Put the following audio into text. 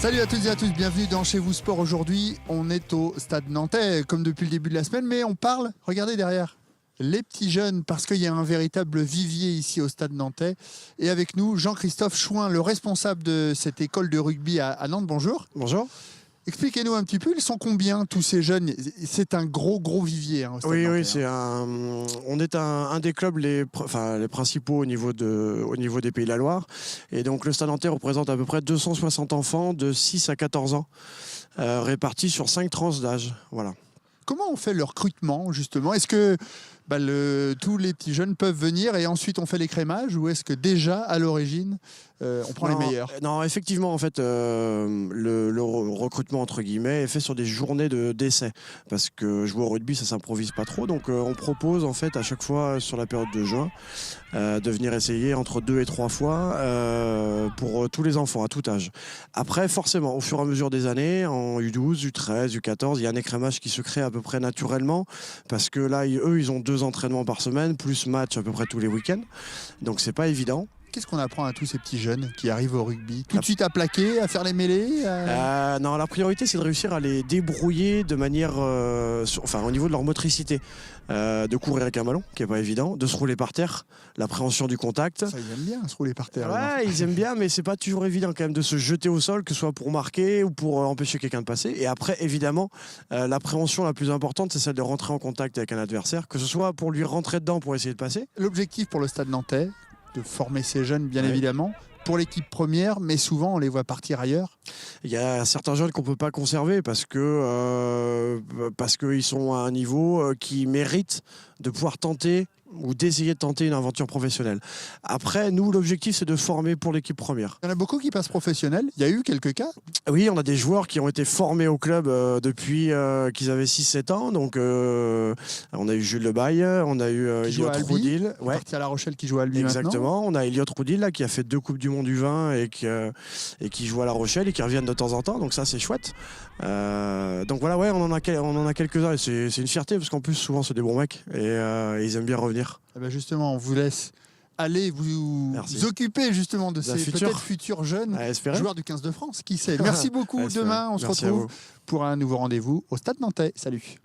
Salut à toutes et à tous, bienvenue dans Chez vous Sport. Aujourd'hui, on est au Stade Nantais, comme depuis le début de la semaine, mais on parle, regardez derrière, les petits jeunes, parce qu'il y a un véritable vivier ici au Stade Nantais. Et avec nous, Jean-Christophe Chouin, le responsable de cette école de rugby à Nantes. Bonjour. Bonjour. Expliquez-nous un petit peu, ils sont combien tous ces jeunes? C'est un gros vivier au Stade Nantais. Oui, on est un des clubs les principaux au niveau des Pays de la Loire. Et donc le Stade Nantais représente à peu près 260 enfants de 6 à 14 ans, répartis sur 5 tranches d'âge. Voilà. Comment on fait le recrutement, justement? Est-ce que tous les petits jeunes peuvent venir et ensuite on fait l'écrémage, ou est-ce que déjà, à l'origine, on prend les meilleurs? Non, effectivement, en fait, le recrutement, entre guillemets, est fait sur des journées d'essai. Parce que jouer au rugby, ça s'improvise pas trop. Donc, on propose, en fait, à chaque fois, sur la période de juin, de venir essayer entre 2 et 3 fois pour tous les enfants, à tout âge. Après, forcément, au fur et à mesure des années, en U12, U13, U14, il y a un écrémage qui se crée à peu près naturellement. Parce que là, eux, ils ont 2 entraînements par semaine, plus match à peu près tous les week-ends. Donc, c'est pas évident. Qu'est-ce qu'on apprend à tous ces petits jeunes qui arrivent au rugby? Tout de suite à plaquer, à faire les mêlées Non, la priorité, c'est de réussir à les débrouiller de manière, au niveau de leur motricité. De courir avec un ballon, qui n'est pas évident, de se rouler par terre, l'appréhension du contact. Ça, ils aiment bien se rouler par terre. Ouais, ils aiment bien, mais c'est pas toujours évident quand même de se jeter au sol, que ce soit pour marquer ou pour empêcher quelqu'un de passer. Et après, évidemment, l'appréhension la plus importante, c'est celle de rentrer en contact avec un adversaire, que ce soit pour lui rentrer dedans pour essayer de passer. L'objectif pour le Stade Nantais, de former ces jeunes, bien évidemment, pour l'équipe première, mais souvent on les voit partir ailleurs. Il y a certains jeunes qu'on ne peut pas conserver parce qu'ils sont à un niveau qui mérite de pouvoir tenter ou d'essayer de tenter une aventure professionnelle. Après, nous, l'objectif, c'est de former pour l'équipe première. Il y en a beaucoup qui passent professionnels. Il y a eu quelques cas. Oui, on a des joueurs qui ont été formés au club depuis qu'ils avaient 6-7 ans. Donc, on a eu Jules Lebaille, on a eu Elliot Roudil. Parti à La Rochelle, qui joue à Albi. Exactement. On a Elliot Roudil là, qui a fait 2 Coupes du Monde du vin et qui joue à La Rochelle et qui reviennent de temps en temps. Donc ça, c'est chouette. Donc voilà, ouais, on en a quelques-uns et c'est une fierté parce qu'en plus, souvent, c'est des bons mecs et ils aiment bien revenir. Et ben justement, on vous laisse aller vous occuper justement de ces peut-être futurs jeunes joueurs du 15 de France. Qui sait? Merci beaucoup. Demain, on se retrouve pour un nouveau rendez-vous au Stade Nantais. Salut.